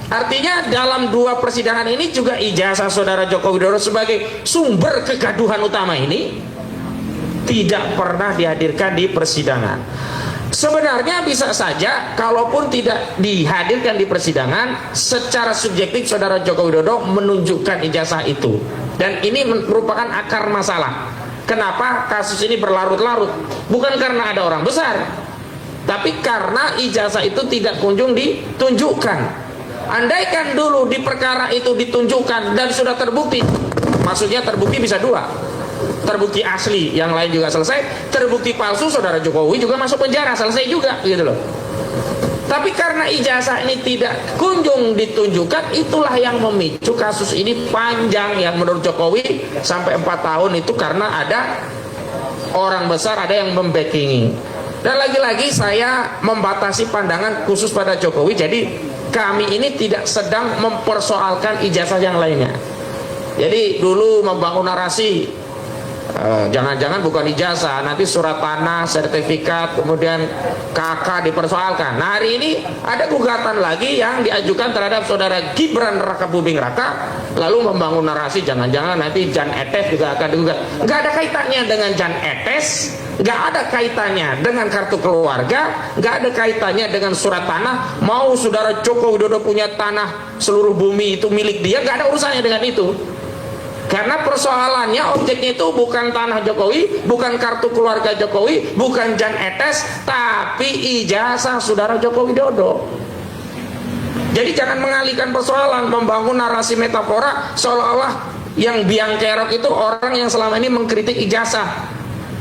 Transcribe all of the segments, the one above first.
Artinya dalam dua persidangan ini juga ijazah saudara Joko Widodo sebagai sumber kegaduhan utama ini tidak pernah dihadirkan di persidangan. Sebenarnya bisa saja kalaupun tidak dihadirkan di persidangan, secara subjektif saudara Joko Widodo menunjukkan ijazah itu, dan ini merupakan akar masalah. Kenapa kasus ini berlarut-larut? Bukan karena ada orang besar, tapi karena ijazah itu tidak kunjung ditunjukkan. Andaikan dulu di perkara itu ditunjukkan dan sudah terbukti, maksudnya terbukti bisa dua, terbukti asli, yang lain juga selesai. Terbukti palsu, saudara Jokowi juga masuk penjara, selesai juga, gitu loh. Tapi karena ijazah ini tidak kunjung ditunjukkan, itulah yang memicu kasus ini panjang, yang menurut Jokowi sampai 4 tahun itu karena ada orang besar, ada yang membackingi. Dan lagi-lagi saya membatasi pandangan khusus pada Jokowi, jadi kami ini tidak sedang mempersoalkan ijazah yang lainnya. Jadi dulu membangun narasi, jangan-jangan bukan ijazah, nanti surat tanah, sertifikat, kemudian KK dipersoalkan. Nah, hari ini ada gugatan lagi yang diajukan terhadap saudara Gibran Rakabuming Raka, lalu membangun narasi jangan-jangan nanti Jan Etes juga akan digugat. Nggak ada kaitannya dengan Jan Etes, nggak ada kaitannya dengan kartu keluarga, nggak ada kaitannya dengan surat tanah. Mau saudara Joko Widodo punya tanah seluruh bumi itu milik dia, nggak ada urusannya dengan itu. Karena persoalannya, objeknya itu bukan tanah Jokowi, bukan kartu keluarga Jokowi, bukan Jan Etes, tapi ijazah saudara Joko Widodo. Jadi jangan mengalihkan persoalan, membangun narasi metafora seolah-olah yang biang kerok itu orang yang selama ini mengkritik ijazah,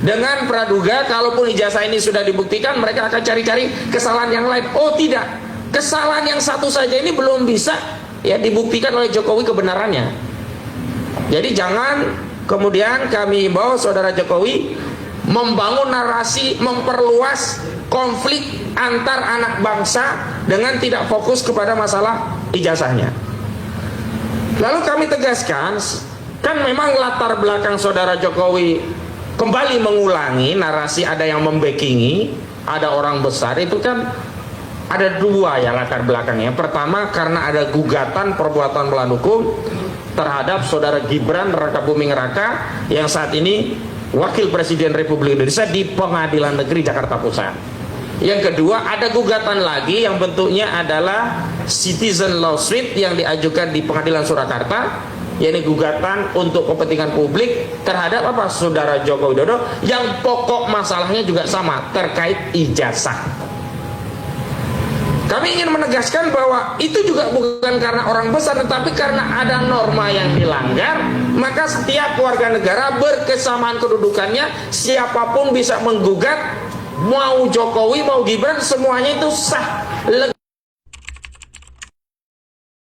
dengan praduga kalaupun ijazah ini sudah dibuktikan, mereka akan cari-cari kesalahan yang lain. Oh tidak, kesalahan yang satu saja ini belum bisa ya dibuktikan oleh Jokowi kebenarannya. Jadi jangan kemudian kami himbau saudara Jokowi membangun narasi, memperluas konflik antar anak bangsa dengan tidak fokus kepada masalah ijazahnya. Lalu kami tegaskan, kan memang latar belakang saudara Jokowi kembali mengulangi narasi ada yang membackingi, ada orang besar, itu kan ada dua ya latar belakangnya. Pertama karena ada gugatan perbuatan melawan hukum terhadap saudara Gibran Rakabuming Raka yang saat ini Wakil Presiden Republik Indonesia di Pengadilan Negeri Jakarta Pusat. Yang kedua ada gugatan lagi yang bentuknya adalah citizen lawsuit yang diajukan di Pengadilan Surakarta, yakni gugatan untuk kepentingan publik terhadap apa saudara Joko Widodo, yang pokok masalahnya juga sama, terkait ijazah. Kami ingin menegaskan bahwa itu juga bukan karena orang besar, tetapi karena ada norma yang dilanggar, maka setiap warga negara berkesamaan kedudukannya, siapapun bisa menggugat, mau Jokowi mau Gibran, semuanya itu sah.